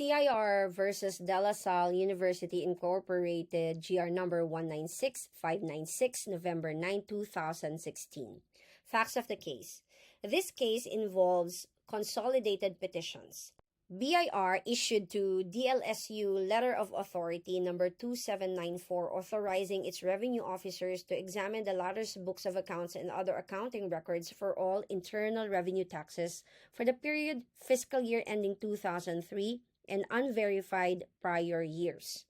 CIR versus De La Salle University Incorporated, GR number 196596, November 9, 2016. Facts of the case. This case involves consolidated petitions. BIR issued to DLSU Letter of Authority number 2794 authorizing its revenue officers to examine the latter's books of accounts and other accounting records for all internal revenue taxes for the period fiscal year ending 2003 and unverified prior years.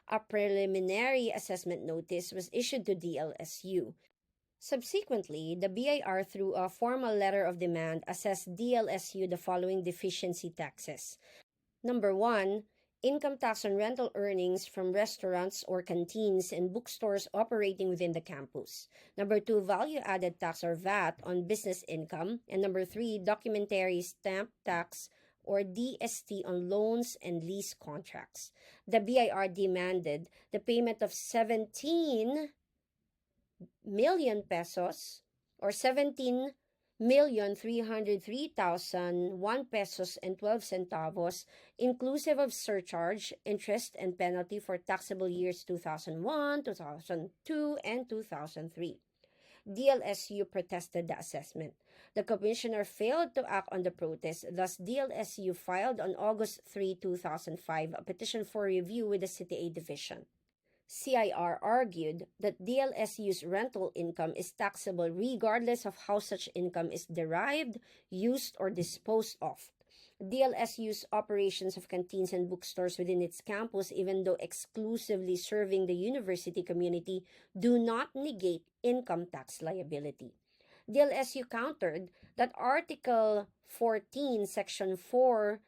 A preliminary assessment notice was issued to DLSU. Subsequently, the BIR, through a formal letter of demand, assessed DLSU the following deficiency taxes. Number 1, income tax on rental earnings from restaurants or canteens and bookstores operating within the campus. Number 2, value-added tax or VAT on business income. And number 3, documentary stamp tax or DST on loans and lease contracts. The BIR demanded the payment of 17 million pesos or 17,303,001 pesos and 12 centavos, inclusive of surcharge, interest, and penalty for taxable years 2001, 2002, and 2003. DLSU protested the assessment. The commissioner failed to act on the protest, thus DLSU filed on August 3, 2005 a petition for review with the CTA division. CIR argued that DLSU's rental income is taxable regardless of how such income is derived, used, or disposed of. DLSU's operations of canteens and bookstores within its campus, even though exclusively serving the university community, do not negate income tax liability. DLSU countered that Article 14, Section 4,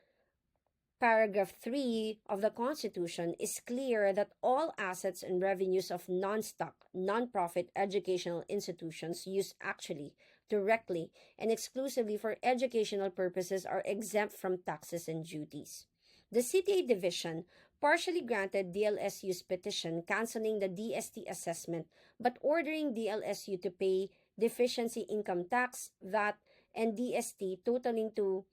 Paragraph 3 of the Constitution is clear that all assets and revenues of non-stock, non-profit educational institutions used actually, directly, and exclusively for educational purposes are exempt from taxes and duties. The CTA division partially granted DLSU's petition canceling the DST assessment but ordering DLSU to pay deficiency income tax, VAT, and DST totaling to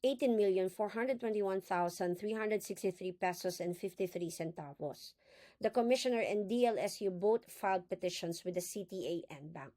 18,421,363 pesos and 53 centavos. The commissioner and DLSU both filed petitions with the CTA and Bank.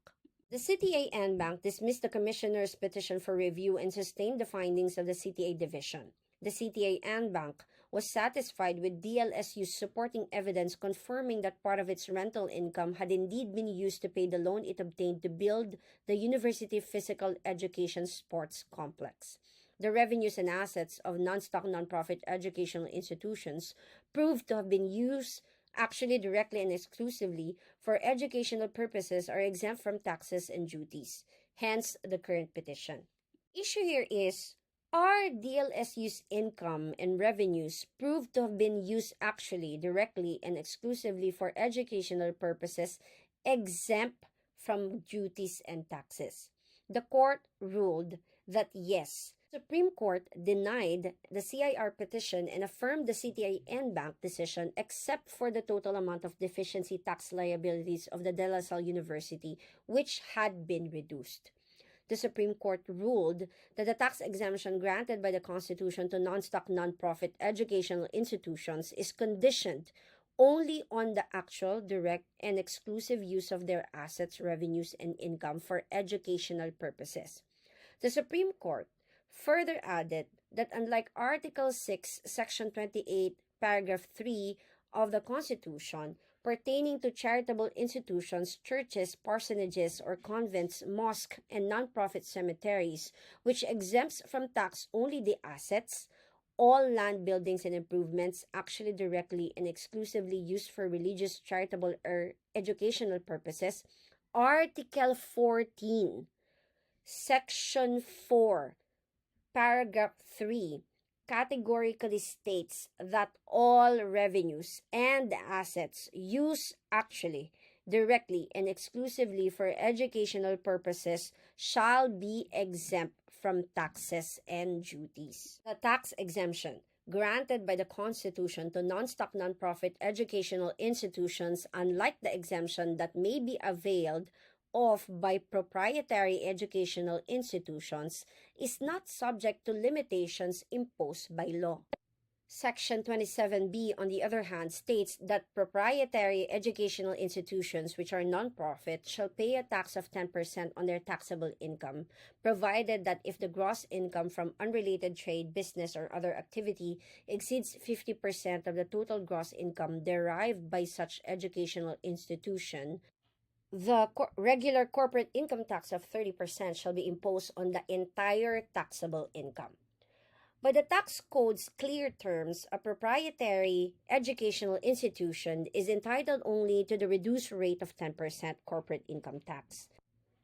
The CTA and Bank dismissed the commissioner's petition for review and sustained the findings of the CTA division. The CTA and Bank was satisfied with DLSU's supporting evidence confirming that part of its rental income had indeed been used to pay the loan it obtained to build the University Physical Education Sports Complex. The revenues and assets of non-stock non-profit educational institutions proved to have been used actually directly and exclusively for educational purposes are exempt from taxes and duties, hence the current petition. Issue here is, are DLSU's income and revenues proved to have been used actually directly and exclusively for educational purposes exempt from duties and taxes? The court ruled that yes. The Supreme Court denied the CIR petition and affirmed the CTA and Bank decision except for the total amount of deficiency tax liabilities of the De La Salle University, which had been reduced. The Supreme Court ruled that the tax exemption granted by the Constitution to non-stock non-profit educational institutions is conditioned only on the actual, direct, and exclusive use of their assets, revenues, and income for educational purposes. The Supreme Court further added that unlike Article 6, Section 28, Paragraph 3 of the Constitution, pertaining to charitable institutions, churches, parsonages, or convents, mosques, and non-profit cemeteries, which exempts from tax only the assets, all land buildings and improvements actually directly and exclusively used for religious, charitable, or educational purposes, Article 14, Section 4, Paragraph 3 categorically states that all revenues and assets used actually, directly, and exclusively for educational purposes shall be exempt from taxes and duties. The tax exemption granted by the Constitution to non-stock non-profit educational institutions, unlike the exemption that may be availed of by proprietary educational institutions, is not subject to limitations imposed by law. Section 27B, on the other hand, states that proprietary educational institutions which are non-profit shall pay a tax of 10% on their taxable income, provided that if the gross income from unrelated trade, business, or other activity exceeds 50% of the total gross income derived by such educational institution, the regular corporate income tax of 30% shall be imposed on the entire taxable income. By the tax code's clear terms, a proprietary educational institution is entitled only to the reduced rate of 10% corporate income tax.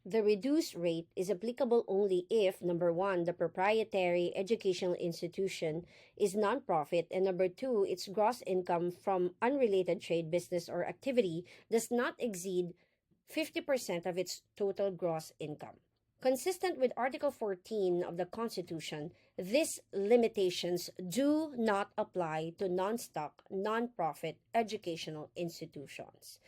The reduced rate is applicable only if, number one, the proprietary educational institution is nonprofit, and number two, its gross income from unrelated trade, business, or activity does not exceed 50% of its total gross income. Consistent with Article 14 of the Constitution, these limitations do not apply to non-stock, non-profit educational institutions.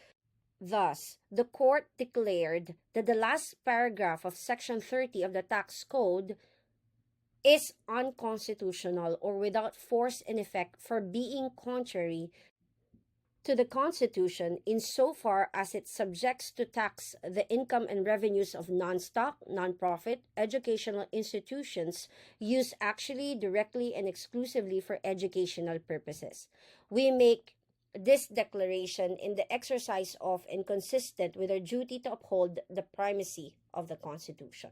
Thus, the court declared that the last paragraph of Section 30 of the Tax Code is unconstitutional or without force and effect for being contrary to the Constitution insofar as it subjects to tax the income and revenues of non-stock, non-profit educational institutions used actually, directly, and exclusively for educational purposes. We make this declaration in the exercise of and consistent with our duty to uphold the primacy of the Constitution.